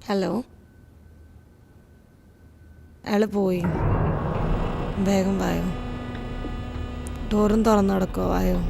Hello, അയാൾ പോയി. വേഗം വായോ, ഡോറും തുറന്നു കിടക്കോ, വായോ.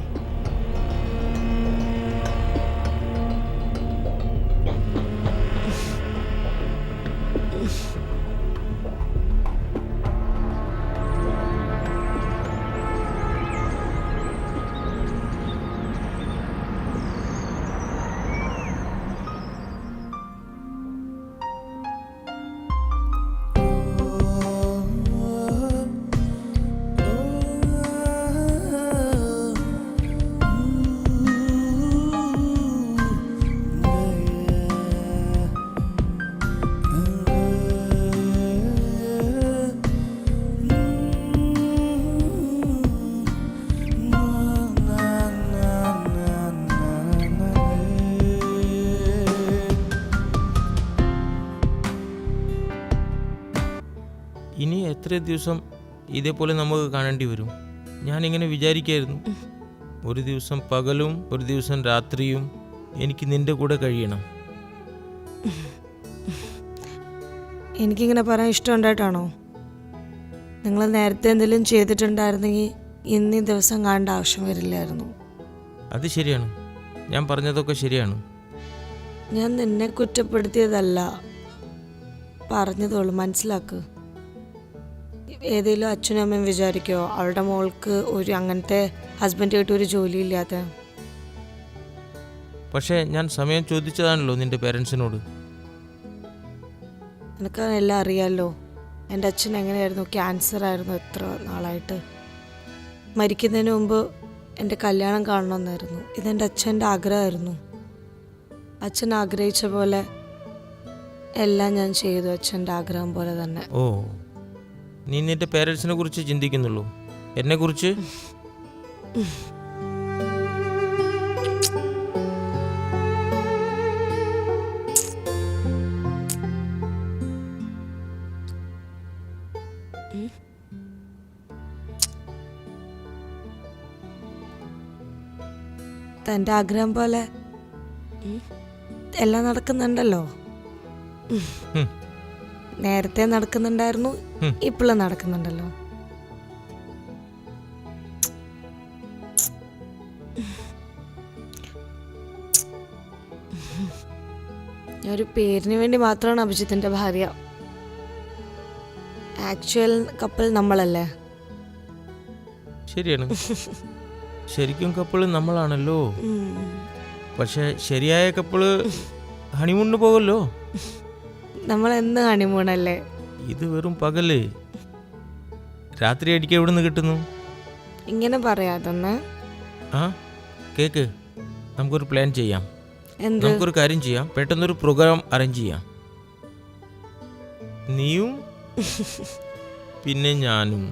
ഇനി എത്ര ദിവസം ഇതേപോലെ നമുക്ക് കാണേണ്ടി വരും? ഞാനിങ്ങനെ വിചാരിക്കായിരുന്നു, ഒരു ദിവസം പകലും ഒരു ദിവസം രാത്രിയും എനിക്ക് നിന്റെ കൂടെ കഴിയണം. എനിക്കിങ്ങനെ പറയാൻ ഇഷ്ടമുണ്ടായിട്ടാണോ? നിങ്ങൾ നേരത്തെ എന്തെങ്കിലും ചെയ്തിട്ടുണ്ടായിരുന്നെങ്കിൽ ഇന്നീ ദിവസം കാണേണ്ട ആവശ്യം വരില്ലായിരുന്നു. അത് ശരിയാണ്, ഞാൻ പറഞ്ഞതൊക്കെ ശരിയാണ്. ഞാൻ നിന്നെ കുറ്റപ്പെടുത്തിയതല്ല, പറഞ്ഞതോളൂ, മനസ്സിലാക്ക്. ഏതെങ്കിലും അച്ഛനും അമ്മയും വിചാരിക്കോ അവളുടെ മോൾക്ക് ഒരു അങ്ങനത്തെ ഹസ്ബൻഡായിട്ട് ഒരു ജോലിയില്ലാതെ? പക്ഷേ ഞാൻ സമയം ചോദിച്ചതാണല്ലോ നിന്റെ പേരൻസിനോട്. എനിക്കതെല്ലാം അറിയാമല്ലോ. എൻ്റെ അച്ഛൻ എങ്ങനെയായിരുന്നു, ക്യാൻസർ ആയിരുന്നു എത്ര നാളായിട്ട്. മരിക്കുന്നതിന് മുമ്പ് എൻ്റെ കല്യാണം കാണണമെന്നായിരുന്നു. ഇതെൻ്റെ അച്ഛൻ്റെ ആഗ്രഹമായിരുന്നു. അച്ഛൻ ആഗ്രഹിച്ച പോലെ എല്ലാം ഞാൻ ചെയ്തു, അച്ഛൻ്റെ ആഗ്രഹം പോലെ തന്നെ. ഓ, നീ നിന്റെ പേരൻസിനെ കുറിച്ച് ചിന്തിക്കുന്നുള്ളൂ, എന്നെ കുറിച്ച്? തൻ്റെ ആഗ്രഹം പോലെ എല്ലാം നടക്കുന്നുണ്ടല്ലോ. നേരത്തെ നടക്കുന്നുണ്ടായിരുന്നു, ഇപ്പോഴും നടക്കുന്നുണ്ടല്ലോ. ഒരു പേരിന് വേണ്ടി മാത്രമാണ് അഭിജിത്തിന്റെ ഭാര്യ. ആക്ച്വൽ കപ്പിൾ നമ്മളല്ലേ? ശരിയാണ്, ശരിക്കും കപ്പിള് നമ്മളാണല്ലോ. പക്ഷെ ശരിയായ കപ്പിള് ഹണിമൂണിന് പോകല്ലോ. നമ്മൾ എന്ന് ഹണിമൂണല്ലേ? ഇത് വെറും പകല്, രാത്രി അടിക്ക് എവിടെ നിന്ന് കിട്ടുന്നു? ഇങ്ങനെ പറയാതൊന്ന്. ആ കേക്ക്, നമുക്കൊരു പ്ലാൻ ചെയ്യാം. എന്ത്? നമുക്കൊരു കാര്യം ചെയ്യാം, പെട്ടെന്നൊരു പ്രോഗ്രാം അറേഞ്ച് ചെയ്യാം. നീയും പിന്നെ ഞാനും.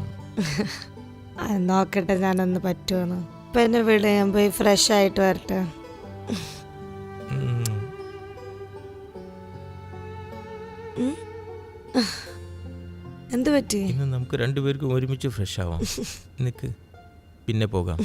നോക്കട്ടെ ഞാനൊന്ന് പറ്റുമെന്ന്. ഇപ്പൊ എന്നെ വിട്, ഞാൻ പോയി ഫ്രഷ് ആയിട്ട് വരട്ടെ. എന്ത് പറ്റി? ഇന്ന് നമുക്ക് രണ്ടുപേർക്കും ഒരുമിച്ച് ഫ്രഷ് ആവാം. നിനക്ക് പിന്നെ പോകാം.